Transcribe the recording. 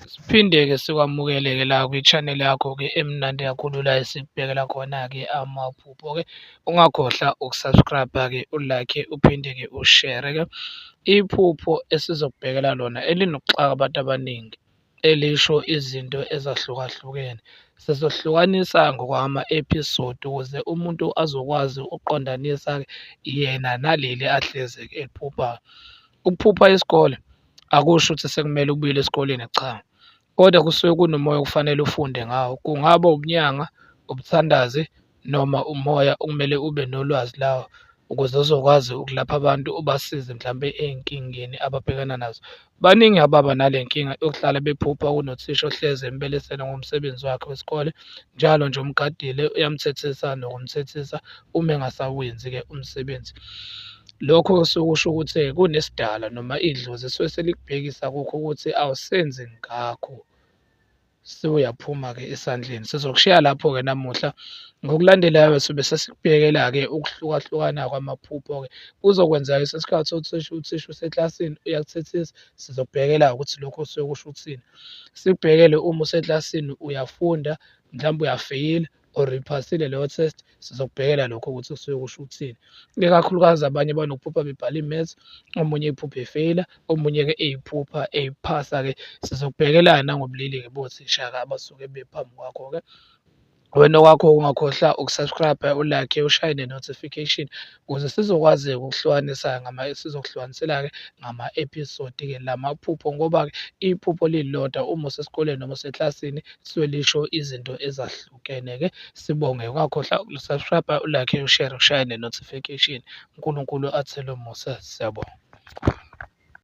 Siphinde-ke sikwamukele-ke la kwi-channel yakho-ke emnandi kakhulu la esikubhekela khona-ke amaphupho-ke. Ungakhohlwa uku-subscribe-a-ke, ulike, uphinde-ke ushere-ke. Iphupho esizokubhekela lona elinokuxaka abantu abaningi elisho izinto ezahlukahlukene. Sizohlukanisa ngokwama-episode ukuze umuntu azokwazi ukuqondanisa-ke yena naleli ahlezi eliphuphayo. Ukuphupha isikole akusho ukuthi sekumele ubuyele esikoleni, cha. Kodwa kusuke kunomoya okufanele ufunde ngawo. Kungaba ubunyanga, ubuthandazi noma umoya okumele ube nolwazi lawo ukuze uzokwazi ukulapha abantu ubasize mhlampe ey'nkingeni ababhekana nazo. Baningi ababa nale nkinga yokuhlala bephupha kunothisha ohlezi embelesela ngomsebenzi wakhe wesikole. Njalo nje umgadile uyamthethisa nokumthethisa uma engasawenzi-ke umsebenzi. Lokho kusuke kusho ukuthi kunesidala noma idlozi lisuke selikubhekisa kukho ukuthi awusenzi ngakho sewuyaphuma-ke esandleni. Sizokushiya lapho-ke namuhla ngokulandelayo sobe sesikubhekela-ke ukuhlukahlukana kwamaphupho-ke. Kuzokwenzeka isikhathi uthisha useklasini uyakuthethisa, sizokubhekela-ke ukuthi lokho kusuke kusho ukuthini. Sikubhekele uma useklasini uyafunda mhlawumbe uyafeyila or uyiphasile leyo test, sizokubhekela lokho ukuthi kusuke kusho ukuthini. Ikakhulukazi abanye banokuphupha bebhala i-maths, omunye eyiphupha efeyila, omunye-ke eyiphupha eyiphasa-ke. Sizokubhekela nangobulili-ke bothisha-ke abasuke bephambi kwakho-ke. Wena okwakho ungakhohlwa uku-subscribe-a, ulike, ushaye ne-notification ukuze sizokwazi-ke ukuhlukanisa sizokuhlukanisela-ke ngama-episode-ke lamaphupho ngoba-ke iphupho lilodwa uma usesikoleni noma useklasini lisuke lisho izinto ezahlukene-ke. Sibonge, ungakhohlwa uku-subscribe-a, ulike, ushare, ushaye ne-notification. uNkulunkulu athele umusa, siyabonga.